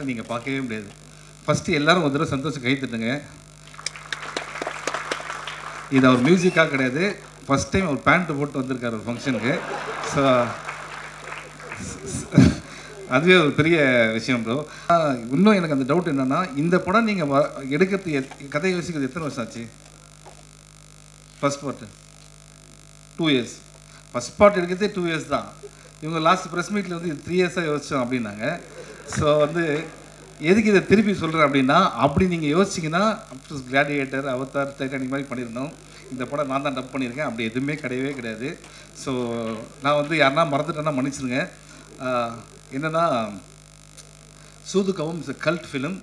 நீங்கள் பார்க்கவே முடியாது. ஃபஸ்ட்டு எல்லோரும் ஒரு தடவை சந்தோஷம் கை தட்டுங்க. இது அவர் மியூசிக்காக கிடையாது, ஃபஸ்ட் டைம் அவர் பேண்ட்டு போட்டு வந்திருக்கார் ஒரு ஃபங்க்ஷனுக்கு. ஸோ அதுவே ஒரு பெரிய விஷயம் ப்ரோ. இன்னும் எனக்கு அந்த டவுட் என்னென்னா, இந்த படம் நீங்கள் எடுக்கிறது கதை யோசிக்கிறது எத்தனை வருஷம் ஆச்சு? First part 2 years. First part எடுக்கிறதே 2 years தான். இவங்க லாஸ்ட் ப்ரெஸ் மீட்டில் வந்து இது 3 years யோசித்தோம் அப்படின்னாங்க. ஸோ வந்து எதுக்கு இதை திருப்பி சொல்கிறேன் அப்படின்னா, அப்படி நீங்கள் யோசிச்சிங்கன்னா அப்டர்ஸ் கிளாடியேட்டர், அவதார், டைட்டானிக் மாதிரி பண்ணியிருந்தோம். இந்த படம் நான் தான் டப் பண்ணியிருக்கேன், அப்படி எதுவுமே கிடையவே கிடையாது. ஸோ நான் வந்து யாருன்னா மறந்துட்டேன்னா மன்னிச்சிருங்க. என்னென்னா, சூதுகவும் இஸ் கல்ட் ஃபிலிம்.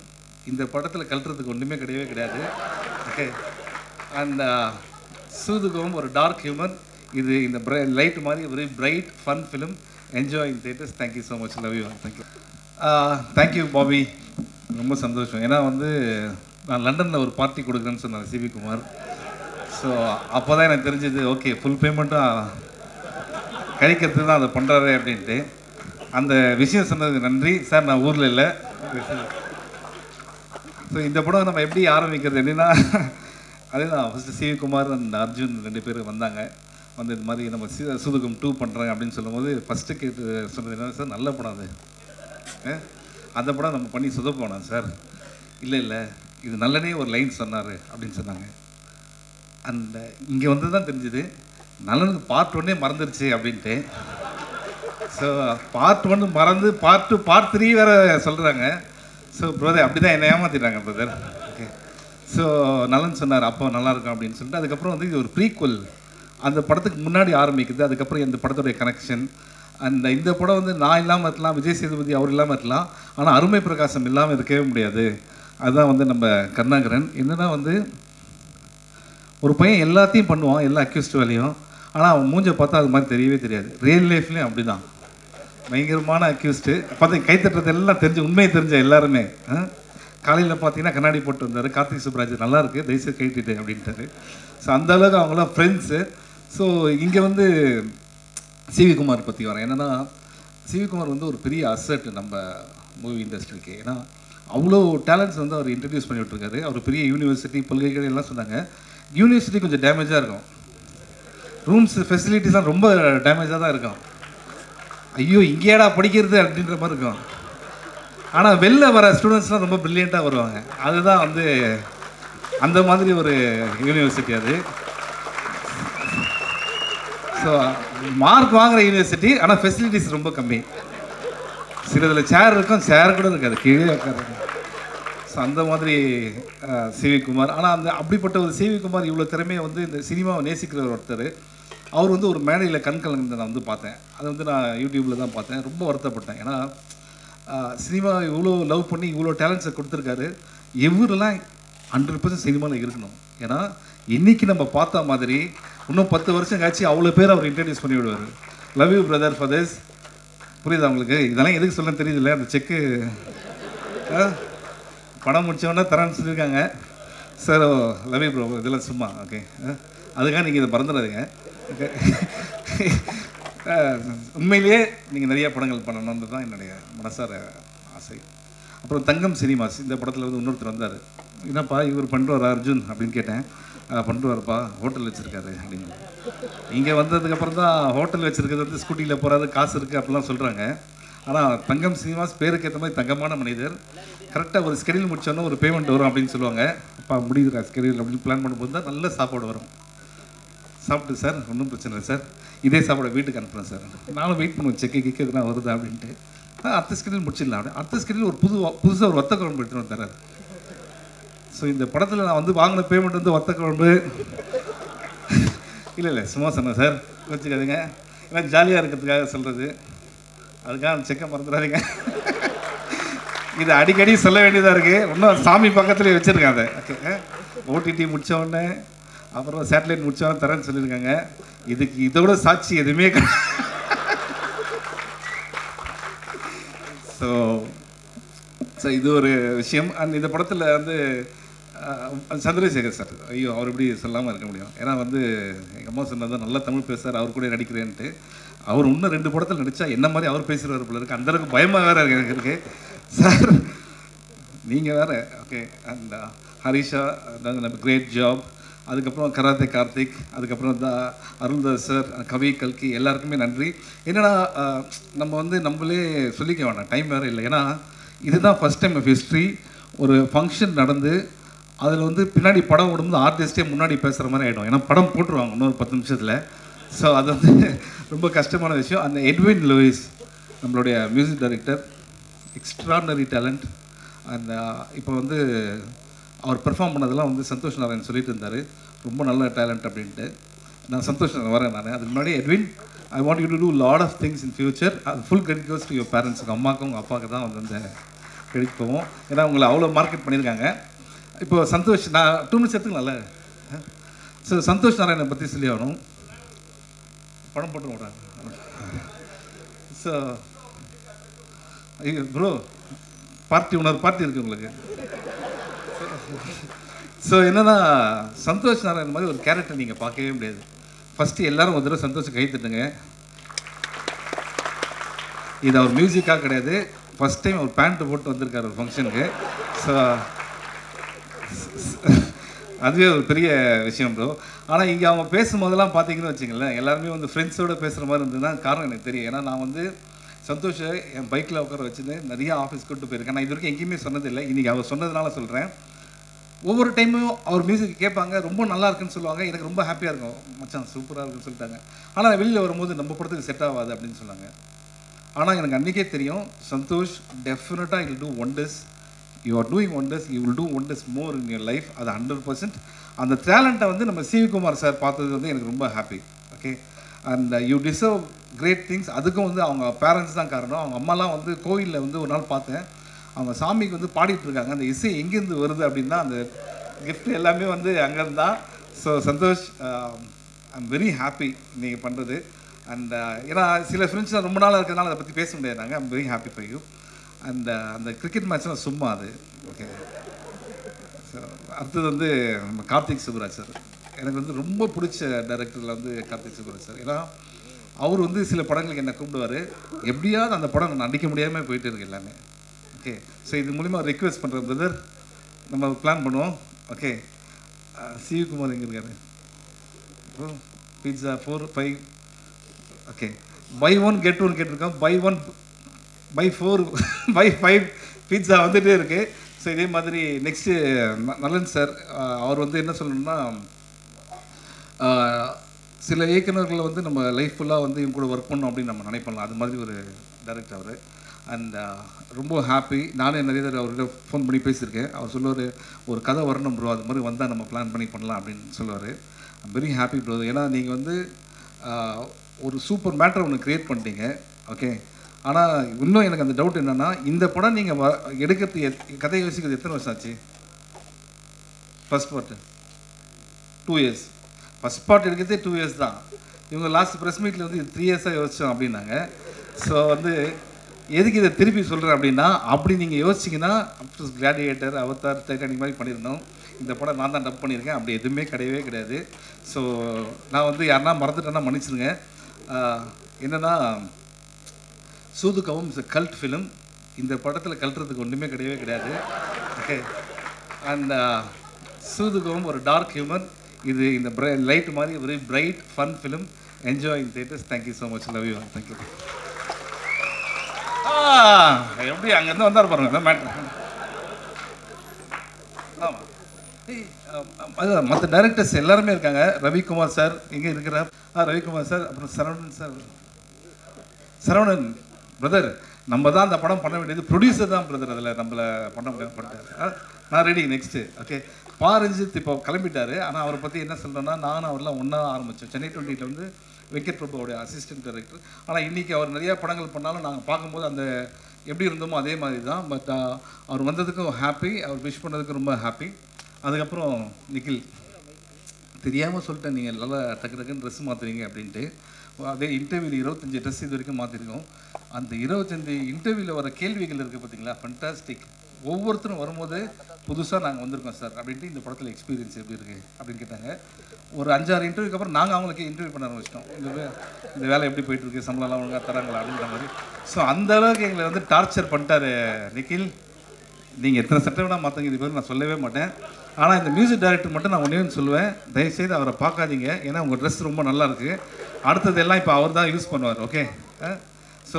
இந்த படத்தில் கல்ட்டுறதுக்கு ஒன்றுமே கிடையவே கிடையாது. ஓகே. அண்ட் சூதுகவும் ஒரு டார்க் ஹியூமர். இது இந்த லைட் மாதிரி very bright fun film. Enjoy in theatres. Thank you so much. Love you. Thank you. Thank you Bobby. ரொம்ப சந்தோஷம். ஏன்னா வந்து நான் லண்டனில் ஒரு பார்ட்டி கொடுக்குறேன்னு சொன்னார் சிவி குமார். ஸோ அப்போ தான் எனக்கு தெரிஞ்சது, ஓகே ஃபுல் பேமெண்ட்டும் கழிக்கிறதுக்கு தான் அதை பண்ணுறாரு அப்படின்ட்டு. அந்த விஷயம் சொன்னதுக்கு நன்றி சார். நான் ஊரில் இல்லை. ஸோ இந்த படம் நம்ம எப்படி ஆரம்பிக்கிறது அப்படின்னா, அதே தான் first C V Kumar and Arjun 2 பேர் வந்தாங்க. வந்து இது மாதிரி நம்ம சூதுகம் 2 பண்ணுறாங்க அப்படின்னு சொல்லும்போது ஃபஸ்ட்டு கேட்டு சொன்னது என்ன சார், நல்ல படம் அது, அந்த படம் நம்ம பண்ணி சொதப்போனோம் சார். இல்லை இது நல்லனே ஒரு லைன் சொன்னார் அப்படின்னு சொன்னாங்க. அந்த இங்கே வந்து தான் தெரிஞ்சுது நல்லனுக்கு பார்ட் 1 மறந்துருச்சு அப்படின்ட்டு. ஸோ பார்ட் 1 மறந்து பார்ட் 2 பார்ட் 3 வேறு சொல்கிறாங்க. ஸோ பிரதர் அப்படி தான் என்னை ஏமாற்றிட்டாங்க பிரதர். ஓகே. ஸோ நலன் சொன்னார் அப்போ நல்லாயிருக்கும் அப்படின்னு சொல்லிட்டு, அதுக்கப்புறம் வந்து இது ஒரு ப்ரீக்வல், அந்த படத்துக்கு முன்னாடி ஆரம்பிக்குது. அதுக்கப்புறம் இந்த படத்துடைய கனெக்ஷன். இந்த படம் வந்து நான் இல்லாமல் இருக்கலாம், விஜய் சேதுபதி அவர் இல்லாமல் இருக்கலாம், ஆனால் அருமை பிரகாசம் இல்லாமல் இருக்கவே முடியாது. அதுதான் வந்து நம்ம கருணாகரன். என்னென்னா வந்து ஒரு பையன் எல்லாத்தையும் பண்ணுவான், எல்லா அக்யூஸ்ட் வேலையும், ஆனால் அவன் மூஞ்சை பார்த்தா அது மாதிரி தெரியவே தெரியாது. ரியல் லைஃப்லேயும் அப்படி தான் பயங்கரமான அக்யூஸ்ட்டு. பார்த்தீங்க கைத்தட்டுறது எல்லாம் தெரிஞ்சு உண்மையை தெரிஞ்ச எல்லாருமே. காலையில் பார்த்தீங்கன்னா கண்ணாடி போட்டு வந்தார் கார்த்திக் சுப்ராஜ், நல்லாயிருக்கு தயவுசெய்து கைட்டிட்டு அப்படின்ட்டாரு. ஸோ அந்தளவுக்கு அவங்களாம் ஃப்ரெண்ட்ஸு. ஸோ இங்கே வந்து சிவி குமார் பற்றி வரேன். என்னென்னா, சிவி குமார் வந்து ஒரு பெரிய அசட் நம்ம மூவி இண்டஸ்ட்ரிக்கு. ஏன்னா அவ்வளோ டேலண்ட்ஸ் வந்து அவர் இன்ட்ரடியூஸ் பண்ணி விட்டுருக்காரு. அவர் பெரிய யூனிவர்சிட்டி பல்கலைக்கழகம் எல்லாம் சொன்னாங்க. யூனிவர்சிட்டி கொஞ்சம் டேமேஜாக இருக்கும், ரூம்ஸ் ஃபெசிலிட்டிஸ்லாம் ரொம்ப டேமேஜாக தான் இருக்கும். ஐயோ இங்கேடா படிக்கிறது அப்படின்ற மாதிரி இருக்கும். ஆனால் வெளில வர ஸ்டூடெண்ட்ஸ்லாம் ரொம்ப ப்ரில்லியண்ட்டாக வருவாங்க. அதுதான் வந்து அந்த மாதிரி ஒரு யூனிவர்சிட்டி அது. ஸோ மார்க் வாங்குகிற யூனிவர்சிட்டி, ஆனால் ஃபெசிலிட்டிஸ் ரொம்ப கம்மி. சிலதில் சேர் இருக்கும், சேர் கூட இருக்காது, கீழே உட்காரு. ஸோ அந்த மாதிரி சிவி குமார். ஆனால் அப்படிப்பட்ட ஒரு சிவி குமார் இவ்வளோ திறமையை வந்து இந்த சினிமாவை நேசிக்கிற ஒருத்தர். அவர் வந்து ஒரு மேடையில் கண் கலந்து நான் வந்து பார்த்தேன். அதை வந்து நான் யூடியூப்பில் தான் பார்த்தேன். ரொம்ப வருத்தப்பட்டேன். ஏன்னா சினிமா இவ்வளோ லவ் பண்ணி இவ்வளோ டேலண்ட்ஸை கொடுத்துருக்காரு. எவரெல்லாம் 100% சினிமாவில் இருக்கணும். ஏன்னா இன்றைக்கி நம்ம பார்த்த மாதிரி இன்னும் 10 வருஷம் கழிச்சு அவ்வளோ பேர் அவர் இன்ட்ரடியூஸ் பண்ணி விடுவார். Love you brother for this. புரியுதா உங்களுக்கு? இதெல்லாம் எதுக்கு சொல்ல தெரியுதுல்ல. அந்த செக்கு படம் முடித்தவொடனே தரேன்னு சொல்லியிருக்காங்க சார். லவ் யூ ப்ரோ, இதெல்லாம் சும்மா. ஓகே, அதுக்காக நீங்கள் இதை மறந்துடாதீங்க. ஓகே. உண்மையிலேயே நீங்கள் நிறைய படங்கள் பண்ணணுன்றது தான் என்னுடைய மனசார ஆசை. அப்புறம் தங்கம் சினிமாஸ் இந்த படத்தில் வந்து இன்னொருத்தர் வந்தார். என்னப்பா இவர் பண்ணுறாரு அர்ஜுன் அப்படின்னு கேட்டேன். பண்ணுவார்ப்பா, ஹோட்டல் வச்சுருக்காரு அப்படின்னு. இங்கே வந்ததுக்கப்புறம் தான் ஹோட்டல் வச்சுருக்கிறது வந்து ஸ்கூட்டியில் போகிறாரு, காசு இருக்குது அப்படிலாம் சொல்கிறாங்க. ஆனால் தங்கம் சினிமாஸ் பேருக்கு ஏற்ற மாதிரி தங்கமான மனிதர். கரெக்டாக ஒரு ஸ்கெடியூல் முடிச்சோன்னா ஒரு பேமெண்ட் வரும் அப்படின்னு சொல்லுவாங்க. அப்பா முடியுதுரா ஸ்கெடியூல் அப்படின்னு பிளான் பண்ணும்போது தான் நல்ல சாப்பாடு வரும். சாப்பிட்டு சார் ஒன்றும் பிரச்சனை இல்லை சார், இதே சாப்பாடை வீட்டுக்கு அனுப்புகிறேன் சார். நானும் வெயிட் பண்ணுவேன் செக்கு கிக்கு எதுனா வருதா அப்படின்ட்டு. அடுத்த ஸ்கெடியூல் முடிச்சிடலாம் அப்படி. அடுத்த ஸ்கெடியூல் ஒரு புதுசாக ஒரு வத்த குழம்பு எடுத்துகிட்டு வந்துறாரு. ஸோ இந்த படத்தில் நான் வந்து வாங்கின பேமெண்ட் வந்து வத்த குழம்பு இல்லை சும்மா சொன்னேன் சார், வச்சுக்காதுங்க. ஏன்னா ஜாலியாக இருக்கிறதுக்காக சொல்கிறது, அதுக்காக செக்கை மறந்துடாதீங்க. இது அடிக்கடி சொல்ல வேண்டியதாக இருக்குது. இன்னும் சாமி பக்கத்துலேயே வச்சுருக்கேன் அதை. ஓகே, ஓடிடி முடித்த உடனே அப்புறம் சேட்டலைட் முடித்தவொடனே தரேன்னு சொல்லியிருக்காங்க. இதுக்கு இதோட சாட்சி எதுவுமே ஸோ இது ஒரு விஷயம். அண்ட் இந்த படத்தில் வந்து சந்திரசேகர் சார், ஐயோ அவர் எப்படி சொல்லாமல் இருக்க முடியும். ஏன்னா வந்து எங்கள் அம்மா சொன்னது நல்லா தமிழ் பேசுகிறார், அவர் கூட நடிக்கிறேன்ட்டு. அவர் இன்னும் 2 படத்தில் நடித்தா என்ன மாதிரி அவர் பேசுகிறார் போல இருக்குது. அந்தளவுக்கு பயமாக வேறு எனக்கு இருக்குது சார். நீங்கள் வேறு. Okay. And Harisha great job. அதுக்கப்புறம் கராத்தே கார்த்திக், அதுக்கப்புறம் அருள்தாஸ் சார், கவி கல்கி, எல்லாருக்குமே நன்றி. என்னென்னா நம்ம வந்து நம்மளே சொல்லிக்க வேண்டாம், டைம் வேறு இல்லை. ஏன்னா இதுதான் ஃபஸ்ட் டைம் ஆஃப் ஹிஸ்ட்ரி. ஒரு ஃபங்க்ஷன் நடந்து அதில் வந்து பின்னாடி படம் ஓடும்போது ஆர்டிஸ்டே முன்னாடி பேசுகிற மாதிரி ஆகிடும். ஏன்னா படம் போட்டுருவாங்க இன்னொரு 10 நிமிஷத்தில். ஸோ அது வந்து ரொம்ப கஷ்டமான விஷயம். அந்த எட்வின் லூயிஸ் நம்மளுடைய மியூசிக் டைரக்டர், எக்ஸ்ட்ராடனரி டேலண்ட். அந்த இப்போ வந்து அவர் பெர்ஃபார்ம் பண்ணதெல்லாம் வந்து சந்தோஷ் நாராயண் சொல்லிட்டு இருந்தார், ரொம்ப நல்ல டேலண்ட் அப்படின்ட்டு. நான் சந்தோஷ் வரேன். நான் அதுக்கு முன்னாடி Edwin, I want you to do lot of things in future. அது full credit goes to your parents. உங்கள் அம்மாவுக்கும் உங்கள் அப்பாவுக்கு தான் வந்து அந்த கிரெடிட் போவோம். ஏன்னா உங்களை அவ்வளோ மார்க்கெட் பண்ணியிருக்காங்க. இப்போ சந்தோஷ், நான் 2 மினிட்ஸ் எடுத்துக்கலாம்ல. ஸோ சந்தோஷ் நாராயணை பற்றி சொல்லி ஆகணும். படம் போட்டு விட்றாங்க. ஸோ ப்ரோ, பார்ட்டி இன்னொரு பார்ட்டி இருக்குது உங்களுக்கு. ஸோ என்னென்னா, சந்தோஷ் நாராயண் மாதிரி ஒரு கேரக்டர் நீங்கள் பார்க்கவே முடியாது. ஃபஸ்ட்டு எல்லோரும் ஒரு தடவை சந்தோஷம் கை தட்டுங்க. இது அவர் மியூசிக்காக கிடையாது, ஃபஸ்ட் டைம் அவர் பேண்ட்டு போட்டு வந்திருக்கார் ஒரு ஃபங்க்ஷனுக்கு. ஸோ அதுவே ஒரு பெரிய விஷயம் ப்ரோ. ஆனால் இங்கே அவங்க பேசும்போதெல்லாம் பார்த்தீங்கன்னு வச்சுங்களேன், எல்லாருமே வந்து ஃப்ரெண்ட்ஸோடு பேசுகிற மாதிரி இருந்ததுன்னா காரணம் எனக்கு தெரியும். ஏன்னா நான் வந்து சந்தோஷை என் பைக்கில் உட்கார வச்சுட்டு நிறைய ஆஃபீஸ் கூப்பிட்டு போயிருக்கேன். நான் இது வரைக்கும் எங்கேயுமே சொன்னதில்லை, இன்றைக்கி அவர் சொன்னதுனால சொல்கிறேன். ஒவ்வொரு டைமும் அவர் மியூசிக் கேட்பாங்க, ரொம்ப நல்லா இருக்குன்னு சொல்லுவாங்க. எனக்கு ரொம்ப ஹாப்பியாக இருக்கும், மச்சான் சூப்பராக இருக்குன்னு சொல்லிட்டாங்க. ஆனால் வெளியில் வரும்போது நம்ம படத்துக்கு செட் ஆகாது அப்படின்னு சொன்னாங்க. ஆனால் எனக்கு அன்றைக்கே தெரியும், சந்தோஷ் டெஃபினட்டாக will do wonders. You are doing wonders, you will do wonders more in your life. அது 100%. அந்த டேலண்ட்டை வந்து நம்ம சிவி குமார் சார் பார்த்தது வந்து எனக்கு ரொம்ப happy. Okay. And you deserve great things. அதுக்கும் வந்து அவங்க பேரண்ட்ஸ் தான் காரணம். அவங்க அம்மாலாம் வந்து கோவிலில் வந்து ஒரு நாள் பார்த்தேன், அவங்க சாமிக்கு வந்து பாடிட்டு இருக்காங்க. அந்த இசை எங்கேருந்து வருது அப்படின்னா அந்த கிஃப்ட் எல்லாமே வந்து அங்கேருந்து தான். So Santhosh, I am very happy நீங்கள் பண்ணுறது. அண்ட் ஏன்னா சில ஃப்ரெண்ட்ஸ்லாம் ரொம்ப நாளாக இருக்கிறதுனால அதை பற்றி பேச முடியாது. நாங்கள் I'm very happy for you. And அந்த கிரிக்கெட் மேட்ச்லாம் சும்மா அது. ஓகே. ஸோ அடுத்தது வந்து நம்ம கார்த்திக் சுப்புராஜ் சார். எனக்கு வந்து ரொம்ப பிடிச்ச டைரக்டரில் வந்து கார்த்திக் சுப்புராஜ் சார். ஏன்னா அவர் வந்து சில படங்களுக்கு என்னை கூப்பிடுவார், எப்படியாவது அந்த படம் நான் நடிக்க முடியாமல் போயிட்டு இருக்கு எல்லாமே. ஓகே. ஸோ இது மூலிமா ரிக்வெஸ்ட் பண்ணுறேன் பிரதர், நம்ம பிளான் பண்ணுவோம். ஓகே. சிவி குமார் எங்கே இருக்காரு? பீட்சா 4, 5. ஓகே. பை 1 கெட் 1 கேட்டிருக்கோம். பை 1 பை 4 பை 5 பீட்சா வந்துகிட்டே இருக்குது. ஸோ இதே மாதிரி நெக்ஸ்ட்டு நலன் சார், அவர் வந்து என்ன சொல்லணும்னா, சில இயக்குநர்களை வந்து நம்ம லைஃப் ஃபுல்லாக வந்து இவங்க கூட ஒர்க் பண்ணோம் அப்படின்னு நம்ம நினைப்போம். அது மாதிரி ஒரு டைரக்டர் அவர். அண்ட் ரொம்ப ஹாப்பி. நானே நிறைய தடவை அவர்கிட்ட ஃபோன் பண்ணி பேசியிருக்கேன். அவர் சொல்லுவார், ஒரு கதை வரணும் ப்ரோ, அது மாதிரி வந்தால் நம்ம பிளான் பண்ணி பண்ணலாம் அப்படின்னு சொல்லுவார். I'm very happy bro. ஏன்னா நீங்கள் வந்து ஒரு சூப்பர் மேட்டர் ஒன்று க்ரியேட் பண்ணிட்டீங்க. ஓகே. ஆனால் இன்னும் எனக்கு அந்த டவுட் என்னென்னா, இந்த படம் நீங்கள் எடுக்கிறது கதை யோசிக்கிறது எத்தனை வருஷம் ஆச்சு? First part 2 years. First part எடுக்கிறதே 2 இயர்ஸ் தான். இவங்க லாஸ்ட் ப்ரெஸ் மீட்டில் வந்து இது 3 இயர்ஸாக யோசித்தோம் அப்படின்னாங்க. ஸோ வந்து எதுக்கு இதை திருப்பி சொல்கிறேன் அப்படின்னா, அப்படி நீங்கள் யோசிச்சிங்கன்னா அப்டர்ஸ் கிளாடியேட்டர், அவதார், டைட்டானிக் மாதிரி பண்ணியிருந்தோம். இந்த படம் நான் தான் டப் பண்ணியிருக்கேன். அப்படி எதுவுமே கிடையவே கிடையாது. ஸோ நான் வந்து யாருன்னா மறந்துட்டேன்னா மன்னிச்சிருங்க. என்னென்னா, சூதுகவும் இஸ் எ கல்ட் ஃபிலிம். இந்த படத்தில் கல்ட்டுறதுக்கு ஒன்றுமே கிடையவே கிடையாது. ஓகே. அண்ட் சூதுகவும் ஒரு டார்க் ஹியூமர். இது இந்த லைட் மாதிரி very bright fun film. Enjoy in theatres. Thank you so much. Love you. Thank you. எப்படி அங்கேருந்து வந்தார் பாருங்க மேட்ரு. ஆமாம். அதான் மற்ற டைரக்டர்ஸ் எல்லாருமே இருக்காங்க. ரவிக்குமார் சார் இங்கே இருக்கிறார். ரவிக்குமார் சார், அப்புறம் சரவணன் சார். சரவணன் பிரதர், நம்ம தான் அந்த படம் பண்ண வேண்டியது, ப்ரொடியூசர் தான் பிரதர் அதில் நம்மளை பண்ண முடியாது பண்ணிட்டார். நான் ரெடி நெக்ஸ்ட்டு. ஓகே. பாரஞ்சித் இப்போ கிளம்பிட்டார். ஆனால் அவரை பற்றி என்ன சொல்கிறேன்னா, நானும் அவரெல்லாம் ஒன்றா ஆரம்பித்தோம். சென்னை 20 வந்து வெங்கட் பிரபுவோடைய அசிஸ்டன்ட் டைரக்டர். ஆனால் இன்றைக்கி அவர் நிறையா படங்கள் பண்ணாலும் நாங்கள் பார்க்கும்போது அந்த எப்படி இருந்தோமோ அதே மாதிரி தான். பட் அவர் வந்ததுக்கும் ஹாப்பி, அவர் விஷ் பண்ணதுக்கு ரொம்ப ஹாப்பி. அதுக்கப்புறம் நிக்கில், தெரியாமல் சொல்லிட்டேன், நீங்கள் நல்லா டக்கு டக்குன்னு ட்ரெஸ் மாற்றுறீங்க அப்படின்ட்டு. அதே இன்டர்வியூவில் 25 ட்ரெஸ் இது வரைக்கும் மாற்றிருக்கோம். அந்த 25 இன்டர்வியூவில் வர கேள்விகள் இருக்குது பார்த்தீங்களா, ஃபண்டாஸ்டிக். ஒவ்வொருத்தரும் வரும்போது புதுசாக நாங்கள் வந்திருக்கோம் சார் அப்படின்ட்டு, இந்த படத்தில் எக்ஸ்பீரியன்ஸ் எப்படி இருக்குது அப்படின்னு கேட்டாங்க. ஒரு 5-6 இன்டர்வியூக்கு அப்புறம் நாங்கள் அவங்களுக்கு இன்டர்வியூ பண்ண ஆரம்பிச்சிட்டோம். இந்த வேலை எப்படி போயிட்டுருக்கு, சம்பளம்லாம் ஒழுங்காக தராங்களா அப்படின்ற மாதிரி. ஸோ அந்தளவுக்கு எங்களை வந்து டார்ச்சர் பண்ணிட்டார் நிக்கில். நீங்கள் எத்தனை சட்டை வேணால் மாற்றுங்க, இது பேர் நான் சொல்லவே மாட்டேன். ஆனால் இந்த மியூசிக் டைரக்டர் மட்டும் நான் ஒன்றே சொல்லுவேன், தயவுசெய்து அவரை பார்க்காதீங்க. ஏன்னா உங்கள் ட்ரெஸ் ரொம்ப நல்லா அடுத்தது எல்லாம் இப்போ அவர் தான் யூஸ் பண்ணுவார். Okay. So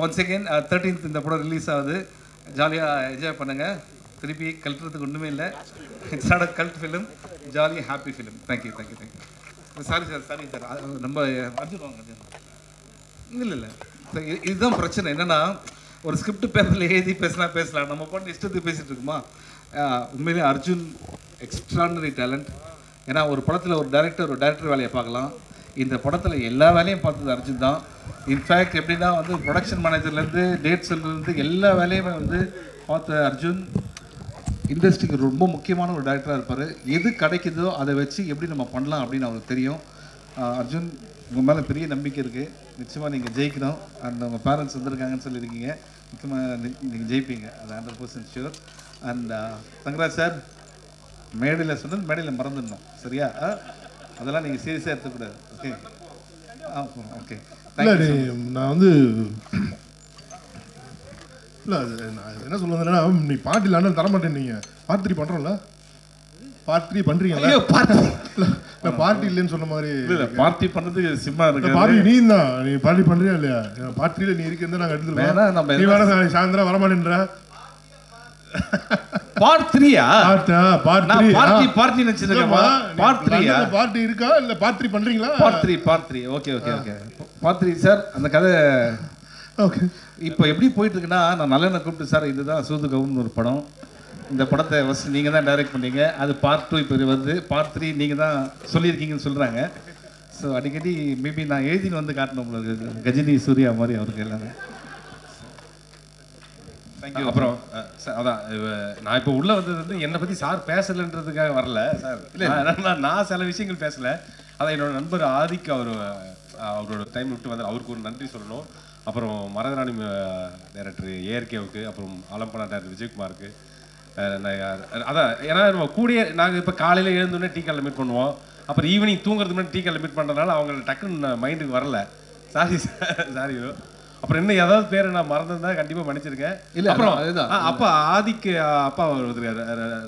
once again 13th இந்த படம் ரிலீஸ் ஆகுது. ஜாலியாக என்ஜாய் பண்ணுங்கள். திருப்பி கல்ட்டுறதுக்கு ஒன்றுமே இல்லை. It's not a cult film, jolly happy film. Thank you. Sorry sir நம்ம அர்ஜுன் இல்லை இதுதான் பிரச்சனை. என்னென்னா ஒரு ஸ்கிரிப்ட் பேப்பரில் எழுதி பேசலாம், நம்ம பண்ணி இஷ்டத்துக்கு பேசிகிட்டு இருக்குமா. உண்மையிலே அர்ஜுன் எக்ஸ்ட்ரானரி டேலண்ட். ஏன்னா ஒரு படத்தில் ஒரு டைரக்டர் வேலையை பார்க்கலாம், இந்த படத்தில் எல்லா வேலையும் பார்த்தது அர்ஜுன் தான். இன்ஃபேக்ட் எப்படின்னா வந்து ப்ரொடக்ஷன் மேனேஜர்லேருந்து டேட்ஸ்லேருந்து எல்லா வேலையுமே வந்து பார்த்த அர்ஜுன் இண்டஸ்ட்ரிக்கு ரொம்ப முக்கியமான ஒரு டைரக்டராக இருப்பார். எது கிடைக்குதோ அதை வச்சு எப்படி நம்ம பண்ணலாம் அப்படின்னு அவருக்கு தெரியும். அர்ஜுன், உங்கள் மேலே பெரிய நம்பிக்கை இருக்குது. நிச்சயமாக நீங்கள் ஜெயிக்கணும். அண்ட் உங்கள் பேரண்ட்ஸ் வந்திருக்காங்கன்னு சொல்லியிருக்கீங்க. நிச்சயமாக நீங்கள் ஜெயிப்பீங்க, அது 100% ஷூர். அண்ட் தங்கராஜ் சார், மேடையில் சொன்னது மேடையில் மறந்துடணும், சரியா? அதெல்லாம் நீங்கள் சீரியஸாக எடுத்துக்கூடாது. ஓகே. ஓகே. நான் வந்து இல்லை, நான் என்ன சொல்ல வந்தேன்னா, நீ பார்ட்டி இல்லைன்னு தரமாட்டேன். நீங்கள் பார்ட் 3 பண்ணுறோம்ல, பார்ட் 3 பண்ணுறீங்களா? இல்லை பார்ட்டி இல்லைன்னு சொன்ன மாதிரி இல்லை, பார்ட்டி பண்ணுறதுக்கு சிம்மா இருக்கு. பார்ட்டி நீ தான், நீ பார்ட்டி பண்ணுறியா இல்லையா? பார்ட் 3ல நீ இருக்கிறதா நாங்கள் எடுத்துருக்கோம். நீ வேற சாயந்தரம் வரமாட்டேன்ற பார்ட் 3யா? பார்ட் 3 பார்ட்டி நினைச்சிருக்கேன்மா. பார்ட் 3யா? பார்ட்டி இருக்கா இல்ல பார்ட் 3 பண்றீங்களா? பார்ட் 3. ஓகே. Part 3 sir. அந்த கதை ஓகே. இப்போ எப்படி போயிட்டு இருக்குன்னா, நான் நல்லெண்ணை கூப்பிட்டு சார் இதுதான் சூதுகவுன்னு ஒரு படம், இந்த படத்தை ஃபஸ்ட் நீங்கள் தான் டைரக்ட் பண்ணீங்க, அது பார்ட் 2 இப்போ வருது, பார்ட் 3 நீங்கள் தான் சொல்லியிருக்கீங்கன்னு சொல்கிறாங்க. ஸோ அடிக்கடி மேபி நான் எழுதின்னு வந்து காட்டணும் உங்களுக்கு, கஜினி சூர்யா மாதிரி அவருக்கு எல்லாமே. தேங்க்யூ. அப்புறம் சார் அதான் நான் இப்போ உள்ளே வந்தது வந்து என்னை பற்றி சார் பேசலைன்றதுக்காக வரல சார். இல்லை, நான் சில விஷயங்கள் பேசலை. அதான் என்னோட நண்பர் ஆதிக்கு அவரோட டைம் விட்டு வந்து அவருக்கு ஒரு நன்றி சொல்லணும். அப்புறம் மரதராணி டைரக்டர் ஏஆர்கேவுக்கு, அப்புறம் ஆலம்பனா டைரக்டர் விஜயகுமாருக்கு. அதான் ஏன்னா நம்ம கூடிய நாங்கள் இப்போ காலையில் எழுந்தோடனே டீ காலில் மீட் பண்ணுவோம், அப்புறம் ஈவினிங் தூங்குறதுக்கு முன்னாடி டீ காலில் மீட் பண்ணுறதுனால அவங்கள டக்குன்னு மைண்டுக்கு வரல. சாரி. அப்புறம் இன்னும் ஏதாவது பேரை நான் மறந்துருந்தா கண்டிப்பாக மன்னிச்சிருக்கேன். இல்லை, அப்புறம் அப்பா ஆதிக்கு அப்பா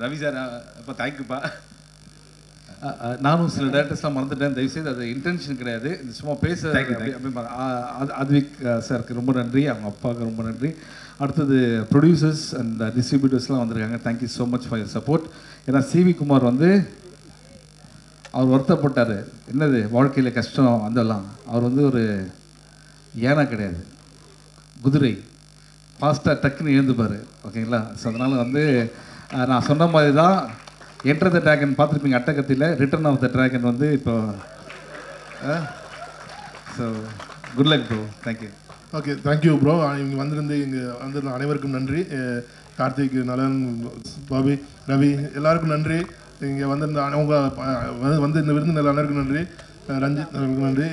ரவி சார், அப்போ தேங்க்யூப்பா. நானும் சில டேரக்டர்ஸ்லாம் மறந்துட்டேன், தயவுசெய்து அது இன்டென்ஷன் கிடையாது, இது சும்மா பேச. அதுவிக் சாருக்கு ரொம்ப நன்றி, அவங்க அப்பாவுக்கு ரொம்ப நன்றி. அடுத்தது ப்ரொடியூசர்ஸ் அண்ட் டிஸ்ட்ரிபியூட்டர்ஸ்லாம் வந்திருக்காங்க. Thank you so much for your support. ஏன்னா சிவி குமார் வந்து அவர் வருத்தப்பட்டார், என்னது வாழ்க்கையில் கஷ்டம் அதெல்லாம். அவர் வந்து ஒரு ஏனா கிடையாது, குதிரை, ஃபாஸ்ட்டாக டக்குன்னு எழுந்துப்பார். ஓகேங்களா? ஸோ அதனால் வந்து நான் சொன்ன மாதிரி தான் என்டர் த ட்ராகன் பார்த்துருப்பீங்க அட்டகத்தில், ரிட்டர்ன் ஆஃப் த ட்ராகன் வந்து இப்போ. So good luck bro. Thank you. Okay, thank you bro. இங்கே வந்திருந்து அனைவருக்கும் நன்றி. கார்த்திக், நலன், பாபி, ரவி எல்லாருக்கும் நன்றி. இங்கே வந்திருந்த அவங்க வந்து இந்த விருந்தினர் அனைவருக்கும் நன்றி. ரஞ்சித் அவர்களுக்கு நன்றி.